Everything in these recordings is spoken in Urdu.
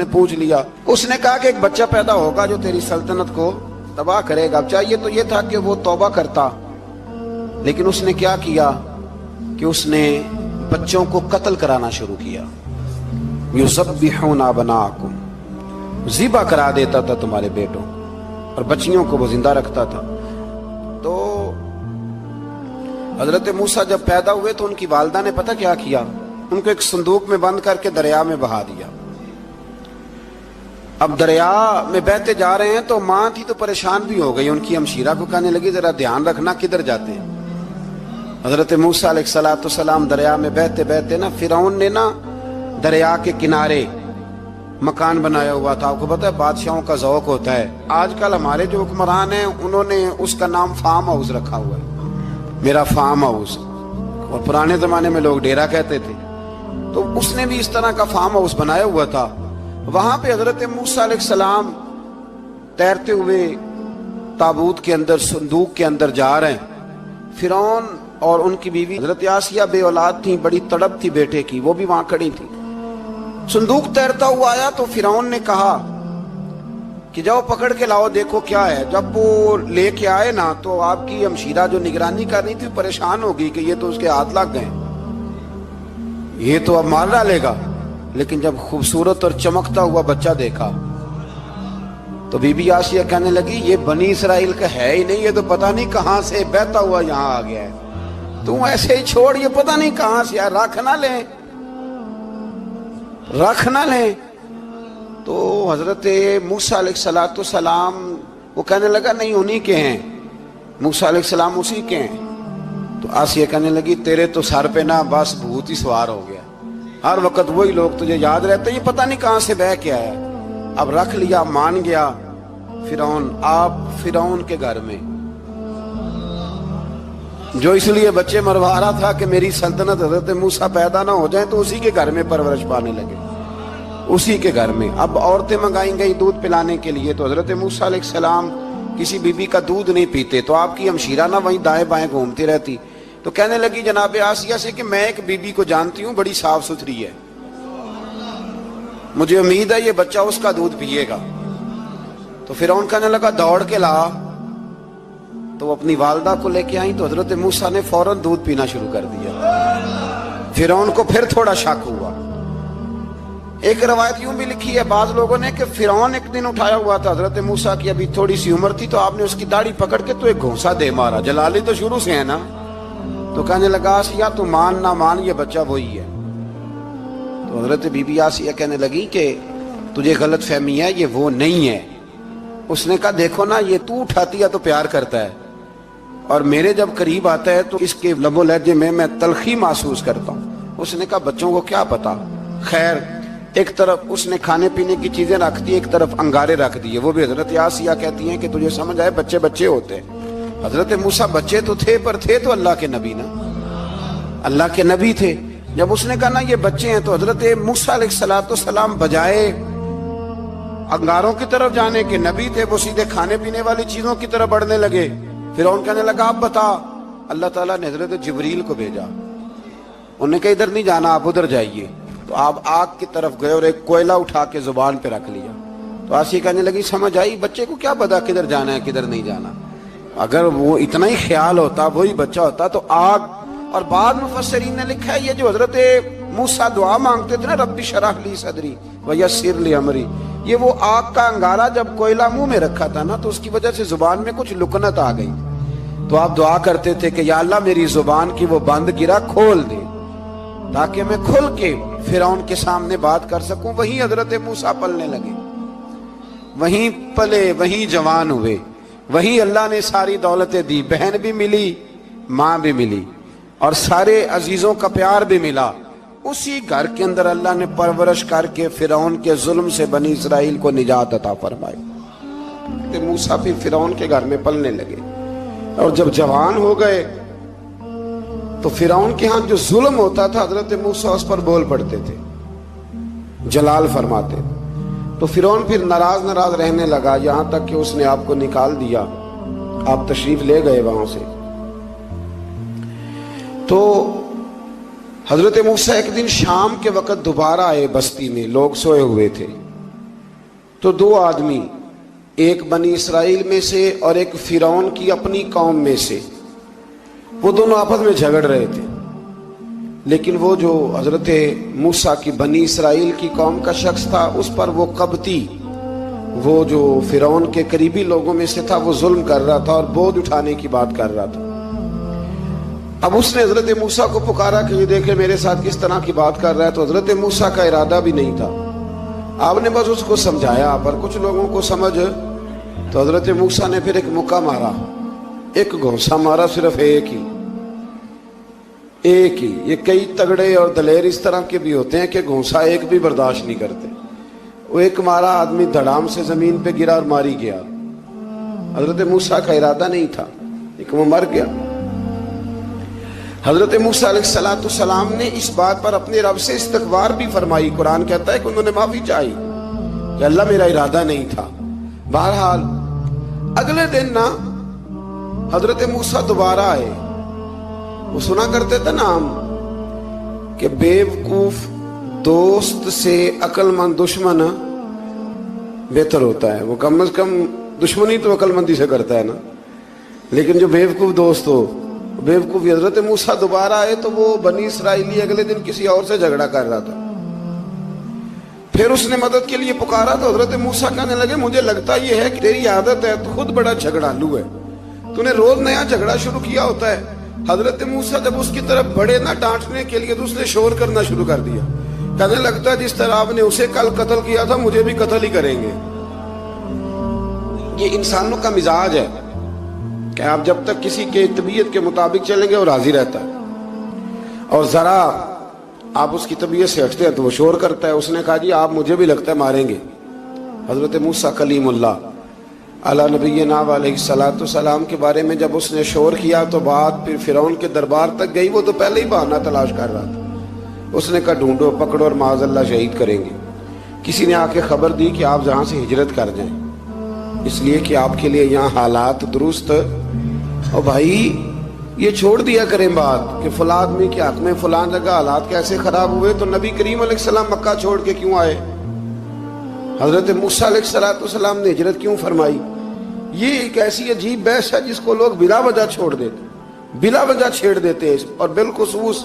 نے پوچھ لیا. اس نے کہا کہ ایک بچہ پیدا ہوگا جو تیری سلطنت کو تباہ کرے گا. اب چاہیے تو یہ تھا کہ وہ توبہ کرتا، لیکن اس نے کیا کیا کہ اس نے بچوں کو قتل کرانا شروع کیا. یذبحون ابناءکم، ذبح کرا دیتا تھا تمہارے بیٹوں، اور بچیوں کو وہ زندہ رکھتا تھا. تو حضرت موسیٰ جب پیدا ہوئے تو ان کی والدہ نے پتہ کیا کیا، ان کو ایک صندوق میں بند کر کے دریا میں بہا دیا. اب دریا میں بہتے جا رہے ہیں تو ماں تھی تو پریشان بھی ہو گئی. ان کی ہمشیرہ کو کہنے لگی ذرا دھیان رکھنا کدھر جاتے ہیں. حضرت موسیٰ علیہ السلام دریا میں بہتے بہتے نا، فرعون نے نا دریا کے کنارے مکان بنایا ہوا تھا. آپ کو پتہ ہے بادشاہوں کا ذوق ہوتا ہے. آج کل ہمارے جو حکمران ہیں انہوں نے اس کا نام فارم ہاؤس رکھا ہوا ہے، میرا فارم ہاؤس. اور پرانے زمانے میں لوگ ڈیرا کہتے تھے. تو اس نے بھی اس طرح کا فارم ہاؤس بنایا ہوا تھا. وہاں پہ حضرت موسیٰ علیہ السلام تیرتے ہوئے تابوت کے اندر، صندوق کے اندر جا رہے ہیں. فرعون اور ان کی بیوی حضرت آسیہ بے اولاد تھیں، بڑی تڑپ تھی بیٹے کی، وہ بھی وہاں کھڑی تھی. صندوق تیرتا ہوا آیا تو فرعون نے کہا کہ جاؤ پکڑ کے لاؤ دیکھو کیا ہے. جب وہ لے کے آئے نا تو آپ کی ہمشیرہ جو نگرانی کر رہی تھی پریشان ہو گئی کہ یہ تو اس کے ہاتھ لگ گئے، یہ تو اب مار ڈالے گا. لیکن جب خوبصورت اور چمکتا ہوا بچہ دیکھا تو بی بی آسیہ کہنے لگی یہ بنی اسرائیل کا ہے ہی نہیں، یہ تو پتہ نہیں کہاں سے بہتا ہوا یہاں آ گیا ہے. تم ایسے ہی چھوڑ، یہ پتہ نہیں کہاں سے رکھ نہ لیں، رکھ نہ لیں. تو حضرت موسیٰ علیہ السلام وہ کہنے لگا نہیں انہی کے ہیں، موسیٰ علیہ السلام اسی کے ہیں. تو آسیہ کہنے لگی تیرے تو سر پہ نا بس بھوت ہی سوار ہو گیا، ہر وقت وہی لوگ تجھے یاد رہتے، یہ پتہ نہیں کہاں سے بہ کے آیا. اب رکھ لیا، مان گیا فرعون. آپ فرعون کے گھر میں جو اس لیے بچے مروا رہا تھا کہ میری سلطنت حضرت موسیٰ پیدا نہ ہو جائیں، تو اسی کے گھر میں پرورش پانے لگے، اسی کے گھر میں. اب عورتیں منگائیں گئی دودھ پلانے کے لیے، تو حضرت موسیٰ علیہ السلام کسی بی بی کا دودھ نہیں پیتے. تو آپ کی ہمشیرہ نہ وہیں دائیں بائیں گھومتی رہتی. تو کہنے لگی جناب آسیہ سے کہ میں ایک بی بی کو جانتی ہوں، بڑی صاف ستھری ہے، مجھے امید ہے یہ بچہ اس کا دودھ پیے گا. تو فرعون کہنے لگا دوڑ کے لا. تو وہ اپنی والدہ کو لے کے آئیں تو حضرت موسیٰ نے فوراً دودھ پینا شروع کر دیا. فرعون کو پھر تھوڑا شک ہوا. ایک روایت یوں بھی لکھی ہے بعض لوگوں نے کہ فرعون ایک دن اٹھایا ہوا تھا حضرت موسیٰ کی، ابھی تھوڑی سی عمر تھی، تو آپ نے اس کی داڑھی پکڑ کے تو ایک گھونسا دے مارا. جلالی تو شروع سے ہے نا. تو کہنے لگا آسیہ تو مان نہ مان یہ بچہ وہی ہے. تو حضرت بی بی آسیہ کہنے لگی کہ تجھے غلط فہمی ہے، یہ وہ نہیں ہے. اس نے کہا دیکھو نا یہ تو اٹھاتی ہے تو پیار کرتا ہے، اور میرے جب قریب آتا ہے تو اس کے لب و لہجے میں تلخی محسوس کرتا ہوں. اس نے کہا بچوں کو کیا پتا. خیر ایک طرف اس نے کھانے پینے کی چیزیں رکھ دی، ایک طرف انگارے رکھ دیے. وہ بھی حضرت آسیہ کہتی ہیں کہ تجھے سمجھ آئے بچے بچے ہوتے ہیں. حضرت موسیٰ بچے تو تھے پر تھے تو اللہ کے نبی نا، اللہ کے نبی تھے. جب اس نے کہا نا یہ بچے ہیں تو حضرت موسیٰ علیہ السلام بجائے انگاروں کی طرف جانے کے، نبی تھے، وہ سیدھے کھانے پینے والی چیزوں کی طرف بڑھنے لگے. فرعون کہنے لگا آپ بتا. اللہ تعالیٰ نے حضرت جبریل کو بھیجا. انہوں نے کہا ادھر نہیں جانا، آپ ادھر جائیے. تو آپ آگ کی طرف گئے اور ایک کوئلہ اٹھا کے زبان پہ رکھ لیا. تو آسیہ کہنے لگی سمجھ آئی، بچے کو کیا پتا کدھر جانا ہے کدھر نہیں جانا. اگر وہ اتنا ہی خیال ہوتا، وہی بچہ ہوتا تو آگ. اور بعد مفسرین نے لکھا ہے یہ جو حضرت موسیٰ دعا مانگتے تھے نا رب اشرح لی صدری ویسر لی امری، یہ وہ آگ کا انگارہ جب کوئلہ منہ میں رکھا تھا نا تو اس کی وجہ سے زبان میں کچھ لکنت آ گئی. تو آپ دعا کرتے تھے کہ یا اللہ میری زبان کی وہ بند گرا کھول دے تاکہ میں کھل کے فرعون کے سامنے بات کر سکوں. وہیں حضرت موسیٰ پلنے لگے، وہیں پلے، وہیں جوان ہوئے، وہیں اللہ نے ساری دولتیں دی. بہن بھی ملی، ماں بھی ملی، اور سارے عزیزوں کا پیار بھی ملا. اسی گھر کے اندر اللہ نے پرورش کر کے فرعون کے ظلم سے بنی اسرائیل کو نجات عطا فرمائی. موسیٰ پھر فرعون کے گھر میں پلنے لگے، اور جب جوان ہو گئے تو فرعون کے ہاں جو ظلم ہوتا تھا حضرت موسیٰ اس پر بول پڑتے تھے، جلال فرماتے. تو فرعون پھر ناراض رہنے لگا، یہاں تک کہ اس نے آپ کو نکال دیا. آپ تشریف لے گئے وہاں سے. تو حضرت موسیٰ ایک دن شام کے وقت دوبارہ آئے بستی میں، لوگ سوئے ہوئے تھے. تو دو آدمی، ایک بنی اسرائیل میں سے اور ایک فرعون کی اپنی قوم میں سے، وہ دونوں آپس میں جھگڑ رہے تھے، لیکن وہ جو حضرت موسیٰ کی بنی اسرائیل کی قوم کا شخص تھا، اس پر وہ قبطی، وہ جو فرعون کے قریبی لوگوں میں سے تھا، وہ ظلم کر رہا تھا اور بوجھ اٹھانے کی بات کر رہا تھا۔ اب اس نے حضرت موسیٰ کو پکارا کہ یہ دیکھے میرے ساتھ کس طرح کی بات کر رہا ہے، تو حضرت موسیٰ کا ارادہ بھی نہیں تھا، آپ نے بس اس کو سمجھایا، پر کچھ لوگوں کو سمجھ، تو حضرت موسیٰ نے پھر ایک مکہ مارا، ایک گھونسا مارا، صرف ایک ہی۔ یہ کئی تگڑے اور دلیر اس طرح کے بھی ہوتے ہیں کہ گھونسا ایک بھی برداشت نہیں کرتے، وہ ایک مارا، آدمی دھڑام سے زمین پہ گرا اور ماری گیا۔ حضرت موسیٰ کا ارادہ نہیں تھا لیکن وہ مر گیا۔ حضرت موسیٰ علیہ السلام نے اس بات پر اپنے رب سے استغفار بھی فرمائی، قرآن کہتا ہے کہ انہوں نے معافی چاہی کہ اللہ میرا ارادہ نہیں تھا۔ بہرحال اگلے دن نا حضرت موسیٰ دوبارہ آئے، وہ سنا کرتے تھے نا ہم کہ بیوقوف دوست سے عقل مند دشمن بہتر ہوتا ہے، وہ کم از کم دشمنی تو عقل مندی سے کرتا ہے نا، لیکن جو بیوقوف دوست ہو بیوقوفی۔ حضرت موسیٰ دوبارہ آئے تو وہ بنی اسرائیلی اگلے دن کسی اور سے جھگڑا کر رہا تھا، پھر اس نے مدد کے لیے پکارا تو حضرت موسیٰ کہنے لگے مجھے لگتا یہ ہے کہ تیری عادت ہے، تو خود بڑا جھگڑالو ہے، تو نے روز نیا جھگڑا شروع کیا ہوتا ہے۔ حضرت موسیٰ جب اس کی طرف بڑھے نہ ڈانٹنے کے لیے تو اس نے شور کرنا شروع کر دیا، کہنے لگتا ہے جس طرح آپ نے اسے کل قتل کیا تھا مجھے بھی قتل ہی کریں گے۔ یہ انسانوں کا مزاج ہے کہ آپ جب تک کسی کے طبیعت کے مطابق چلیں گے وہ راضی رہتا ہے، اور ذرا آپ اس کی طبیعت سے ہٹتے ہیں تو وہ شور کرتا ہے۔ اس نے کہا جی آپ مجھے بھی لگتا ہے ماریں گے۔ حضرت موسیٰ کلیم اللہ علی نبینا علیہ السلام کے بارے میں جب اس نے شور کیا تو بات پھر فرعون کے دربار تک گئی، وہ تو پہلے ہی بہانہ تلاش کر رہا تھا۔ اس نے کہا ڈھونڈو، پکڑو اور معاذ اللہ شہید کریں گے۔ کسی نے آ کے خبر دی کہ آپ جہاں سے ہجرت کر جائیں، اس لیے کہ آپ کے لیے یہاں حالات درست، اور بھائی یہ چھوڑ دیا کریں بات کہ فلاں آدمی کے حق میں فلاں جگہ حالات کیسے خراب ہوئے، تو نبی کریم علیہ السلام مکہ چھوڑ کے کیوں آئے، حضرت موسیٰ علیہ السلام نے ہجرت کیوں فرمائی۔ یہ ایک ایسی عجیب بحث ہے جس کو لوگ بلا وجہ چھوڑ دیتے، بلا وجہ چھیڑ دیتے ہیں۔ اور بالخصوص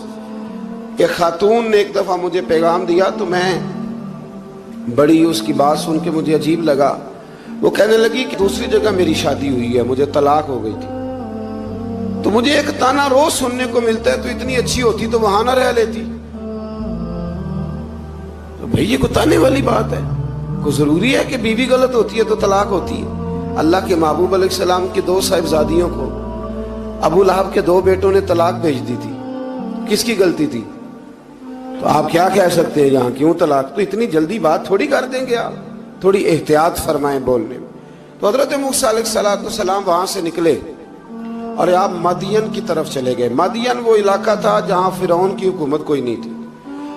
ایک خاتون نے ایک دفعہ مجھے پیغام دیا تو میں بڑی اس کی بات سن کے مجھے عجیب لگا۔ وہ کہنے لگی کہ دوسری جگہ میری شادی ہوئی ہے، مجھے طلاق ہو گئی تھی، تو مجھے ایک تانا روز سننے کو ملتا ہے تو اتنی اچھی ہوتی تو وہاں نہ رہ لیتی۔ تو بھئی یہ کوئی تانے والی بات ہے؟ کوئی ضروری ہے کہ بیوی غلط ہوتی ہے تو طلاق ہوتی ہے؟ اللہ کے محبوب علیہ السلام کی دو صاحبزادیوں کو ابو لہب کے دو بیٹوں نے طلاق بھیج دی تھی، کس کی غلطی تھی؟ تو آپ کیا کہہ سکتے ہیں یہاں کیوں طلاق؟ تو اتنی جلدی بات تھوڑی کر دیں گے آپ، تھوڑی احتیاط فرمائیں بولنے میں۔ تو حضرت موسیٰ علیہ السلام وہاں سے نکلے اور آپ مدین کی طرف چلے گئے۔ مدین وہ علاقہ تھا جہاں فرعون کی حکومت کوئی نہیں تھی۔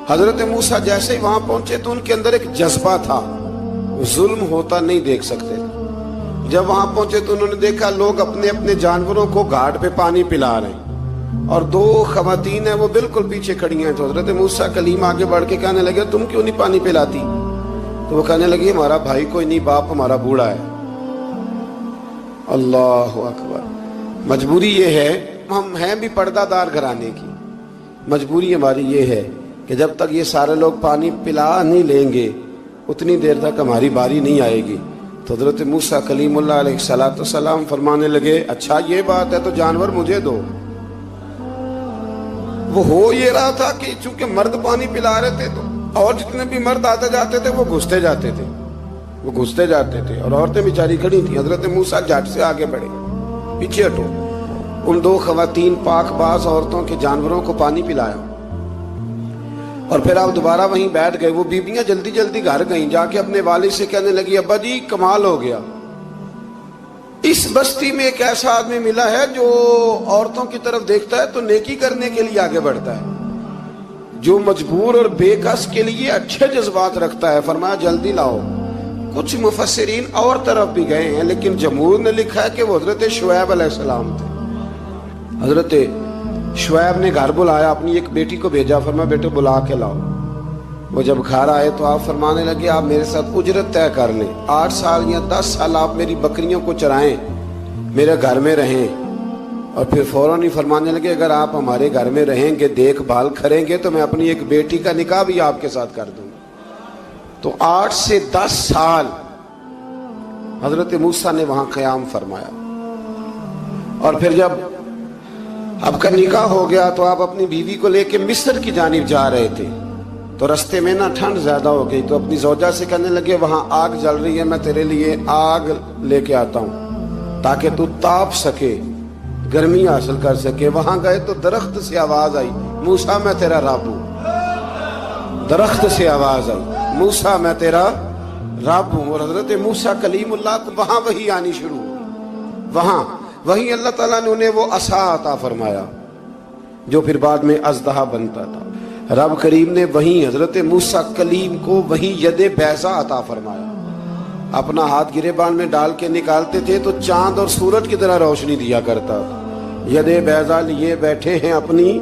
حضرت موسیٰ جیسے ہی وہاں پہنچے تو ان کے اندر ایک جذبہ تھا، ظلم ہوتا نہیں دیکھ سکتے۔ جب وہاں پہنچے تو انہوں نے دیکھا لوگ اپنے اپنے جانوروں کو گھاٹ پہ پانی پلا رہے ہیں، اور دو خواتین ہیں وہ بالکل پیچھے کھڑی ہیں۔ تو حضرت موسیٰ کلیم آگے بڑھ کے کہنے لگے تم کیوں نہیں پانی پلاتی؟ تو وہ کہنے لگی ہمارا بھائی کوئی نہیں، باپ ہمارا بوڑھا ہے۔ اللہ اکبر۔ مجبوری یہ ہے، ہم ہیں بھی پردہ دار گھرانے کی، مجبوری ہماری یہ ہے کہ جب تک یہ سارے لوگ پانی پلا نہیں لیں گے اتنی دیر تک ہماری باری نہیں آئے گی۔ تو حضرت موسیٰ کلیم اللہ علیہ السلام فرمانے لگے اچھا یہ بات ہے تو جانور مجھے دو۔ وہ ہو یہ رہا تھا کہ چونکہ مرد پانی پلا رہے تھے تو اور جتنے بھی مرد آتے جاتے تھے وہ گھستے جاتے تھے، اور عورتیں بیچاری کھڑی تھیں۔ حضرت موسیٰ جھٹ سے آگے بڑھے، پیچھے ہٹو۔ ان دو خواتین پاک باز عورتوں کے جانوروں کو پانی پلایا، اور پھر آپ دوبارہ وہیں بیٹھ گئے۔ وہ بیویاں جلدی جلدی گھر گئیں، جا کے اپنے والد سے کہنے لگی ابا جی کمال ہو گیا، اس بستی میں ایک ایسا آدمی ملا ہے جو عورتوں کی طرف دیکھتا ہے تو نیکی کرنے کے لیے آگے بڑھتا ہے، جو مجبور اور بے کس کے لیے اچھے جذبات رکھتا ہے۔ فرمایا جلدی لاؤ۔ کچھ مفسرین اور طرف بھی گئے ہیں لیکن جمہور نے لکھا ہے کہ وہ حضرت شعیب علیہ السلام تھے۔ حضرت شعیب نے گھر بلایا، اپنی ایک بیٹی کو بھیجا، فرمایا بیٹے بلا کے لاؤ۔ وہ جب گھر آئے تو آپ فرمانے لگے آپ میرے ساتھ اجرت طے کر لیں، 8 سال یا 10 سال آپ میری بکریوں کو چرائیں، میرے گھر میں رہیں۔ اور پھر فوراً ہی فرمانے لگے اگر آپ ہمارے گھر میں رہیں گے، دیکھ بھال کریں گے تو میں اپنی ایک بیٹی کا نکاح بھی آپ کے ساتھ کر دوں گا۔ تو 8 سے 10 سال حضرت موسیٰ نے وہاں قیام فرمایا۔ اور پھر جب آپ کا نکاح ہو گیا تو آپ اپنی بیوی کو لے کے مصر کی جانب جا رہے تھے، تو رستے میں ٹھنڈ زیادہ ہو گئی، تو اپنی زوجہ سے کہنے لگے وہاں آگ جل رہی ہے، میں تیرے لیے آگ لے کے آتا ہوں تاکہ تو تاپ سکے، گرمی حاصل کر سکے۔ وہاں گئے تو درخت سے آواز آئی، موسیٰ میں تیرا رب ہوں۔ درخت سے آواز آئی، موسیٰ میں تیرا رب ہوں۔ اور حضرت موسیٰ کلیم اللہ کو وہاں وحی آنی شروع ہوئی، وہاں وہی اللہ تعالیٰ نے انہیں وہ عصا عطا فرمایا جو پھر بعد میں اژدہا بنتا تھا۔ رب کریم نے وہیں حضرت موسیٰ کلیم کو وہیں ید بیضا عطا فرمایا۔ اپنا ہاتھ گریبان میں ڈال کے نکالتے تھے تو چاند اور سورج کی طرح روشنی دیا کرتا تھا۔ ید بیضا لیے بیٹھے ہیں اپنی۔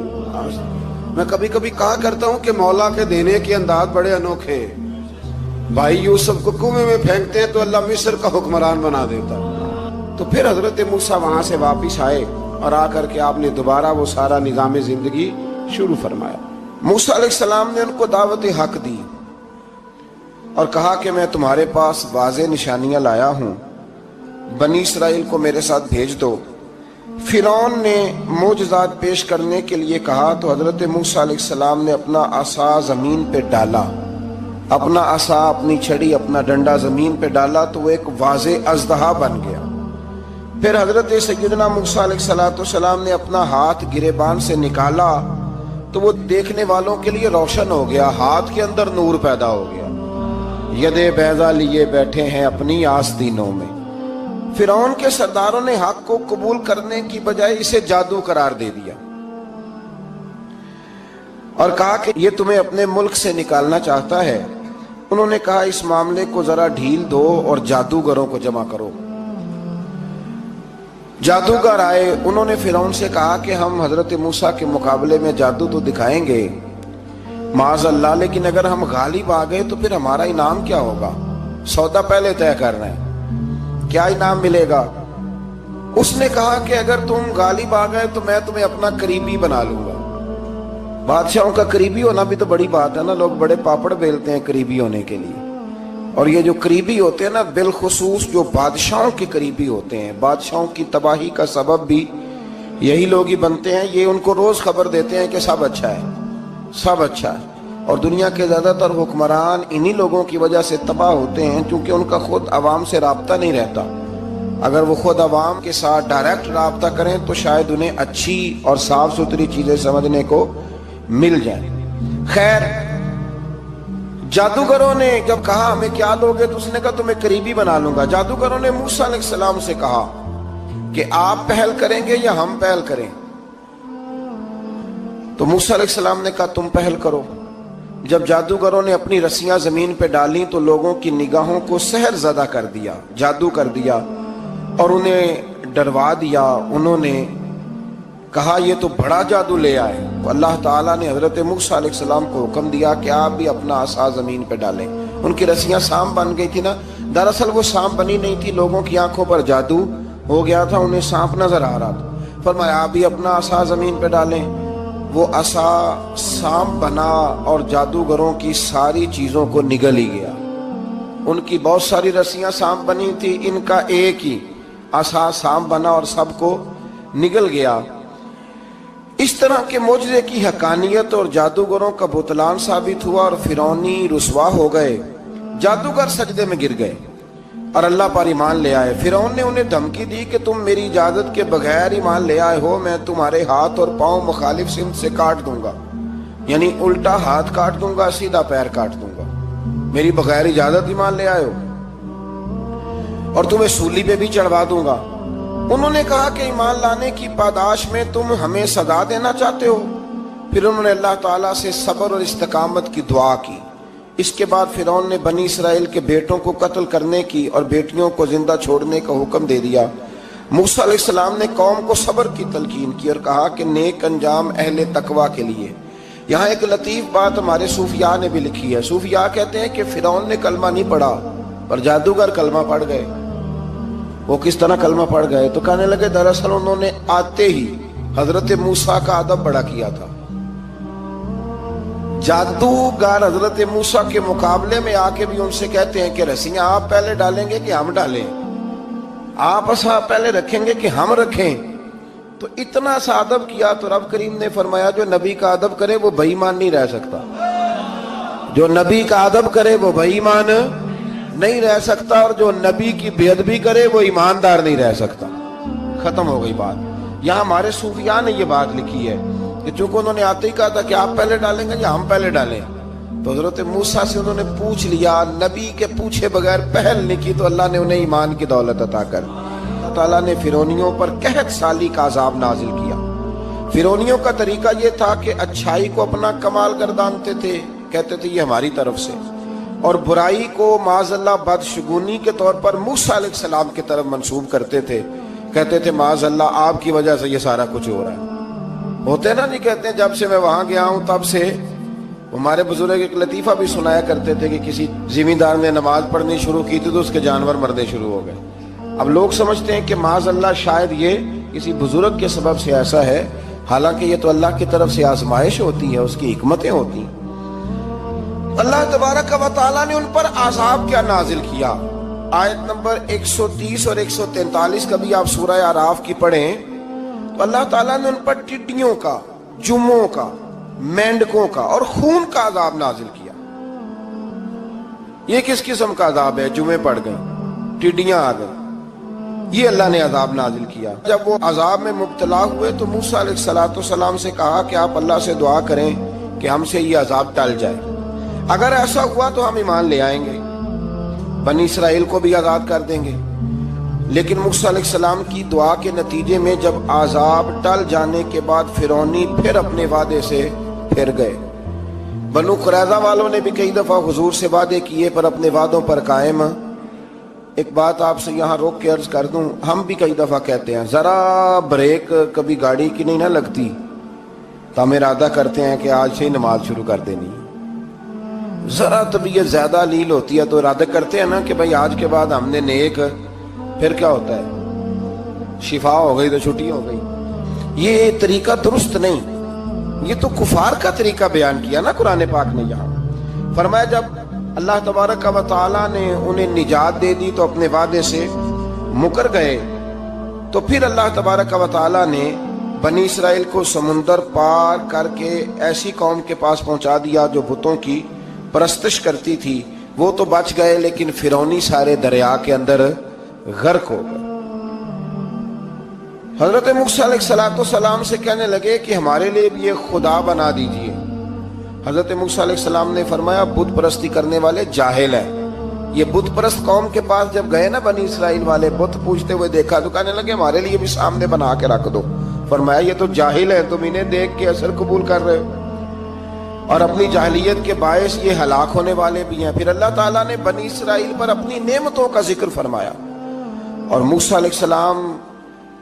میں کبھی کبھی کہا کرتا ہوں کہ مولا کے دینے کے انداز بڑے انوکھے ہیں۔ بھائی یوسف کو کنویں میں پھینکتے ہیں تو اللہ مصر کا حکمران بنا دیتا۔ تو پھر حضرت موسیٰ وہاں سے واپس آئے اور آ کر کے آپ نے دوبارہ وہ سارا نظام زندگی شروع فرمایا۔ موسیٰ علیہ السلام نے ان کو دعوت حق دی اور کہا کہ میں تمہارے پاس واضح نشانیاں لایا ہوں، بنی اسرائیل کو میرے ساتھ بھیج دو۔ فرعون نے معجزات پیش کرنے کے لیے کہا تو حضرت موسیٰ علیہ السلام نے اپنا عصا زمین پہ ڈالا، اپنا عصا، اپنی چھڑی، اپنا ڈنڈا زمین پہ ڈالا تو وہ ایک واضح اژدہا بن گیا۔ پھر حضرت سیدنا موسیٰ علیہ السلام نے اپنا ہاتھ گریبان سے نکالا تو وہ دیکھنے والوں کے لیے روشن ہو گیا، ہاتھ کے اندر نور پیدا ہو گیا۔ ید بیضا لیے بیٹھے ہیں اپنی آستینوں میں۔ فرعون کے سرداروں نے حق کو قبول کرنے کی بجائے اسے جادو قرار دے دیا اور کہا کہ یہ تمہیں اپنے ملک سے نکالنا چاہتا ہے۔ انہوں نے کہا اس معاملے کو ذرا ڈھیل دو اور جادوگروں کو جمع کرو۔ جادوگر آئے، انہوں نے فرعون سے کہا کہ ہم حضرت موسیٰ کے مقابلے میں جادو تو دکھائیں گے معاذ اللہ، لیکن اگر ہم غالب آ گئے تو پھر ہمارا انعام کیا ہوگا؟ سودا پہلے طے کر رہے ہیں، کیا انعام ملے گا؟ اس نے کہا کہ اگر تم غالب آ گئے تو میں تمہیں اپنا قریبی بنا لوں گا۔ بادشاہوں کا قریبی ہونا بھی تو بڑی بات ہے نا، لوگ بڑے پاپڑ بیلتے ہیں قریبی ہونے کے لیے، اور یہ جو قریبی ہوتے ہیں نا، بالخصوص جو بادشاہوں کے قریبی ہوتے ہیں، بادشاہوں کی تباہی کا سبب بھی یہی لوگ ہی بنتے ہیں۔ یہ ان کو روز خبر دیتے ہیں کہ سب اچھا ہے، سب اچھا ہے، اور دنیا کے زیادہ تر حکمران انہی لوگوں کی وجہ سے تباہ ہوتے ہیں کیونکہ ان کا خود عوام سے رابطہ نہیں رہتا۔ اگر وہ خود عوام کے ساتھ ڈائریکٹ رابطہ کریں تو شاید انہیں اچھی اور صاف ستھری چیزیں سمجھنے کو مل جائیں۔ خیر، جادوگروں نے جب کہا ہمیں کیا لوگے تو اس نے کہا تمہیں قریبی بنا لوں گا۔ جادوگروں نے موسیٰ علیہ السلام سے کہا کہ آپ پہل کریں گے یا ہم پہل کریں؟ تو موسیٰ علیہ السلام نے کہا تم پہل کرو۔ جب جادوگروں نے اپنی رسیاں زمین پہ ڈالیں تو لوگوں کی نگاہوں کو سحر زدہ کر دیا، جادو کر دیا اور انہیں ڈروا دیا۔ انہوں نے کہا یہ تو بڑا جادو لے آئے۔ تو اللہ تعالیٰ نے حضرت موسیٰ علیہ السلام کو حکم دیا کہ آپ بھی اپنا عصا زمین پہ ڈالیں۔ ان کی رسیاں سانپ بن گئی تھی نا، دراصل وہ سانپ بنی نہیں تھی، لوگوں کی آنکھوں پر جادو ہو گیا تھا، انہیں سانپ نظر آ رہا تھا۔ فرمایا آپ بھی اپنا عصا زمین پہ ڈالیں۔ وہ عصا سانپ بنا اور جادوگروں کی ساری چیزوں کو نگل ہی گیا۔ ان کی بہت ساری رسیاں سانپ بنی تھی، ان کا ایک ہی عصا سانپ بنا اور سب کو نگل گیا۔ اس طرح کے معجزے کی حقانیت اور جادوگروں کا بطلان ثابت ہوا اور فرعونی رسوا ہو گئے۔ جادوگر سجدے میں گر گئے اور اللہ پر ایمان لے آئے۔ فرعون نے انہیں دھمکی دی کہ تم میری اجازت کے بغیر ایمان لے آئے ہو، میں تمہارے ہاتھ اور پاؤں مخالف سمت سے کاٹ دوں گا، یعنی الٹا ہاتھ کاٹ دوں گا، سیدھا پیر کاٹ دوں گا، میری بغیر اجازت ایمان لے آئے ہو، اور تمہیں سولی پہ بھی چڑھوا دوں گا۔ انہوں نے کہا کہ ایمان لانے کی پاداش میں تم ہمیں سزا دینا چاہتے ہو؟ پھر انہوں نے اللہ تعالیٰ سے صبر اور استقامت کی دعا کی۔ اس کے بعد فرعون نے بنی اسرائیل کے بیٹوں کو قتل کرنے کی اور بیٹیوں کو زندہ چھوڑنے کا حکم دے دیا۔ موسیٰ علیہ السلام نے قوم کو صبر کی تلقین کی اور کہا کہ نیک انجام اہل تقویٰ کے لیے۔ یہاں ایک لطیف بات ہمارے صوفیاء نے بھی لکھی ہے. صوفیاء کہتے ہیں کہ فرعون نے کلمہ نہیں پڑھا پر جادوگر کلمہ پڑھ گئے. وہ کس طرح کلمہ پڑھ گئے؟ تو کہنے لگے دراصل انہوں نے آتے ہی حضرت موسیٰ کا ادب بڑا کیا تھا. جادوگر حضرت موسیٰ کے مقابلے میں آ کے بھی ان سے کہتے ہیں کہ رسیاں آپ پہلے ڈالیں گے کہ ہم ڈالیں؟ آپ اصحاب پہلے رکھیں گے کہ ہم رکھیں؟ تو اتنا سا ادب کیا تو رب کریم نے فرمایا جو نبی کا ادب کرے وہ بے ایمان نہیں رہ سکتا. جو نبی کا ادب کرے وہ بے ایمان نہیں رہ سکتا، اور جو نبی کی بے ادبی کرے وہ ایماندار نہیں رہ سکتا. ختم ہو گئی بات. یہاں ہمارے صوفیاء نے یہ بات لکھی ہے کہ چونکہ انہوں نے آتے ہی کہا تھا کہ آپ پہلے ڈالیں گے یا ہم پہلے ڈالیں، تو حضرت موسیٰ سے انہوں نے پوچھ لیا. نبی کے پوچھے بغیر پہل نہیں کی تو اللہ نے انہیں ایمان کی دولت عطا کر. اللہ تعالیٰ نے فرعونیوں پر قحط سالی کا عذاب نازل کیا. فرعونیوں کا طریقہ یہ تھا کہ اچھائی کو اپنا کمال گردانتے تھے، کہتے تھے یہ ہماری طرف سے، اور برائی کو معاذ اللہ بدشگونی کے طور پر موسیٰ علیہ السلام کی طرف منسوب کرتے تھے. کہتے تھے معاذ اللہ آپ کی وجہ سے یہ سارا کچھ ہو رہا ہے. ہوتے نا نہیں کہتے ہیں جب سے میں وہاں گیا ہوں تب سے. ہمارے بزرگ ایک لطیفہ بھی سنایا کرتے تھے کہ کسی زمیندار نے نماز پڑھنی شروع کی تھی تو اس کے جانور مرنے شروع ہو گئے. اب لوگ سمجھتے ہیں کہ معاذ اللہ شاید یہ کسی بزرگ کے سبب سے ایسا ہے، حالانکہ یہ تو اللہ کی طرف سے آزمائش ہوتی ہے، اس کی حکمتیں ہوتی ہیں. اللہ تبارک و تعالیٰ نے ان پر عذاب کیا نازل کیا. آیت نمبر 130 اور 143 کبھی آپ سورہ اعراف کی پڑھیں تو اللہ تعالیٰ نے ان پر ٹڈیوں کا، جموں کا، مینڈکوں کا اور خون کا عذاب نازل کیا. یہ کس قسم کا عذاب ہے؟ جمعے پڑ گئے، ٹڈیاں آ گئیں، یہ اللہ نے عذاب نازل کیا. جب وہ عذاب میں مبتلا ہوئے تو موسیٰ علیہ السلام سے کہا کہ آپ اللہ سے دعا کریں کہ ہم سے یہ عذاب ٹل جائے. اگر ایسا ہوا تو ہم ایمان لے آئیں گے، بنی اسرائیل کو بھی آزاد کر دیں گے. لیکن موسیٰ علیہ السلام کی دعا کے نتیجے میں جب عذاب ٹل جانے کے بعد فرعونی پھر اپنے وعدے سے پھر گئے. بنو قریظہ والوں نے بھی کئی دفعہ حضور سے وعدے کیے پر اپنے وعدوں پر قائم. ایک بات آپ سے یہاں روک کے عرض کر دوں، ہم بھی کئی دفعہ کہتے ہیں ذرا بریک کبھی گاڑی کی نہیں نہ لگتی تو ہم ارادہ کرتے ہیں کہ آج سے ہی نماز شروع کر دینی. ذرا طبیعت زیادہ لیل ہوتی ہے تو ارادہ کرتے ہیں نا کہ بھائی آج کے بعد ہم نے نیک، پھر کیا ہوتا ہے شفا ہو گئی تو چھٹی ہو گئی. یہ طریقہ درست نہیں. یہ تو کفار کا طریقہ بیان کیا نا قرآن پاک نے. یہاں فرمایا جب اللہ تبارک و تعالیٰ نے انہیں نجات دے دی تو اپنے وعدے سے مکر گئے. تو پھر اللہ تبارک و تعالیٰ نے بنی اسرائیل کو سمندر پار کر کے ایسی قوم کے پاس پہنچا دیا جو بتوں کی پرستش کرتی تھی. وہ تو بچ گئے لیکن فرعونی سارے دریا کے اندر غرق ہو گئے. حضرت موسیٰ علیہ السلام سے کہنے لگے کہ ہمارے لیے بھی یہ خدا بنا دیجئے. حضرت موسیٰ علیہ السلام نے فرمایا بت پرستی کرنے والے جاہل ہیں. یہ بت پرست قوم کے پاس جب گئے نا بنی اسرائیل والے بت پوجتے ہوئے دیکھا تو کہنے لگے ہمارے لیے بھی سامنے بنا کے رکھ دو. فرمایا یہ تو جاہل ہے، تم انہیں دیکھ کے اثر قبول کر رہے ہو اور اپنی جاہلیت کے باعث یہ ہلاک ہونے والے بھی ہیں. پھر اللہ تعالیٰ نے بنی اسرائیل پر اپنی نعمتوں کا ذکر فرمایا اور موسیٰ علیہ السلام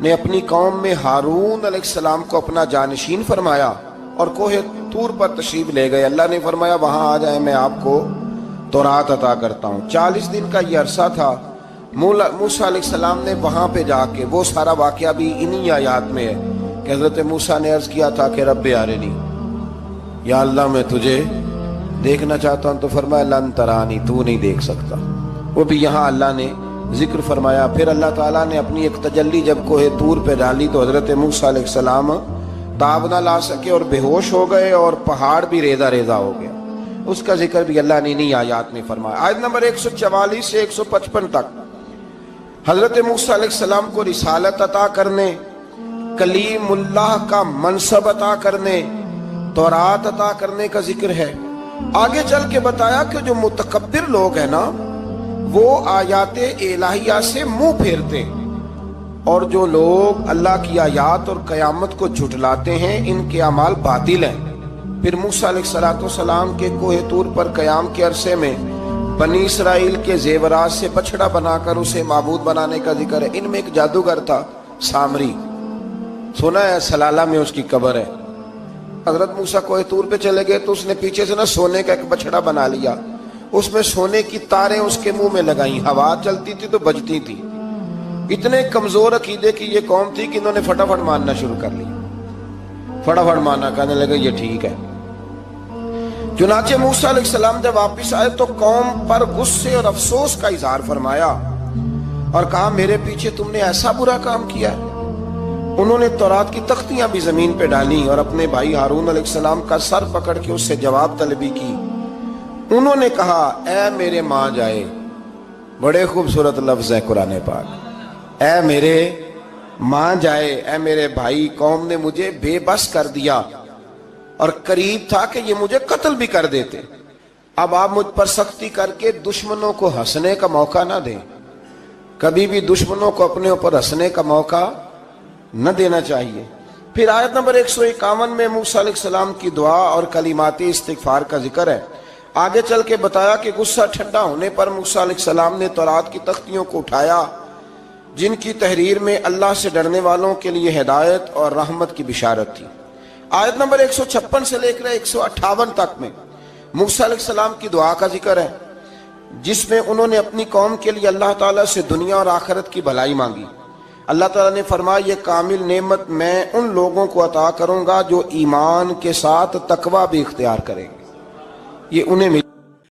نے اپنی قوم میں ہارون علیہ السلام کو اپنا جانشین فرمایا اور کوہ طور پر تشریف لے گئے. اللہ نے فرمایا وہاں آ جائیں میں آپ کو تورات عطا کرتا ہوں. 40 دن کا یہ عرصہ تھا. موسیٰ علیہ السلام نے وہاں پہ جا کے وہ سارا واقعہ بھی انہی آیات میں ہے کہ حضرت موسیٰ نے عرض کیا تھا کہ رب ارنی، یا اللہ میں تجھے دیکھنا چاہتا ہوں. تو فرمایا لن ترانی، تو نہیں دیکھ سکتا. وہ بھی یہاں اللہ نے ذکر فرمایا. پھر اللہ تعالیٰ نے اپنی ایک تجلی جب کوہ طور پہ ڈالی تو حضرت موسیٰ علیہ السلام تاب نہ لا سکے اور بے ہوش ہو گئے اور پہاڑ بھی ریزہ ریزہ ہو گیا. اس کا ذکر بھی اللہ نے انہی آیات میں فرمایا. آیت نمبر 144 سے 155 تک حضرت موسیٰ علیہ السلام کو رسالت عطا کرنے، کلیم اللہ کا منصب عطا کرنے، تورات عطا کرنے کا ذکر ہے. آگے چل کے بتایا کہ جو متکبر لوگ ہیں نا وہ آیات الہیہ سے منہ پھیرتے، اور جو لوگ اللہ کی آیات اور قیامت کو جھٹلاتے ہیں ان کے اعمال باطل ہیں. پھر موسیٰ علیہ السلام کے کوہ طور پر قیام کے عرصے میں بنی اسرائیل کے زیورات سے بچڑا بنا کر اسے معبود بنانے کا ذکر ہے. ان میں ایک جادوگر تھا سامری، سنا ہے سلالہ میں اس کی قبر ہے. حضرت موسیٰ کوہ طور پہ چلے گئے تو اس نے پیچھے سے نا سونے کا ایک بچڑا بنا لیا، اس میں سونے کی تاریں اس کے منہ میں لگائیں، ہوا چلتی تھی تو بجتی تھی۔ اتنے کمزور عقیدے کی یہ قوم تھی کہ انہوں نے فٹافٹ ماننا شروع کر لی، فٹافٹ ماننا، کہنے لگے یہ ٹھیک ہے۔ چنانچہ موسیٰ علیہ السلام جب واپس آئے تو قوم پر غصے اور افسوس کا اظہار فرمایا اور کہا میرے پیچھے تم نے ایسا برا کام کیا ہے۔ انہوں نے تورات کی تختیاں بھی زمین پہ ڈالی اور اپنے بھائی ہارون علیہ السلام کا سر پکڑ کے اس سے جواب طلبی کی۔ انہوں نے کہا اے میرے ماں جائے، بڑے خوبصورت لفظ ہے قرآن پاک، اے میرے ماں جائے، اے میرے بھائی، قوم نے مجھے بے بس کر دیا اور قریب تھا کہ یہ مجھے قتل بھی کر دیتے۔ اب آپ مجھ پر سختی کر کے دشمنوں کو ہنسنے کا موقع نہ دیں، کبھی بھی دشمنوں کو اپنے اوپر ہنسنے کا موقع نہ دینا چاہیے۔ پھر آیت نمبر 151 میں موسیٰ علیہ السلام کی دعا اور کلمات استغفار کا ذکر ہے۔ آگے چل کے بتایا کہ غصہ ٹھنڈا ہونے پر موسیٰ علیہ السلام نے تورات کی تختیوں کو اٹھایا جن کی تحریر میں اللہ سے ڈرنے والوں کے لیے ہدایت اور رحمت کی بشارت تھی۔ آیت نمبر 156 سے لے کر 158 تک میں موسیٰ علیہ السلام کی دعا کا ذکر ہے، جس میں انہوں نے اپنی قوم کے لیے اللہ تعالیٰ سے دنیا اور آخرت کی بھلائی مانگی۔ اللہ تعالیٰ نے فرمایا یہ کامل نعمت میں ان لوگوں کو عطا کروں گا جو ایمان کے ساتھ تقوی بھی اختیار کریں گے، یہ انہیں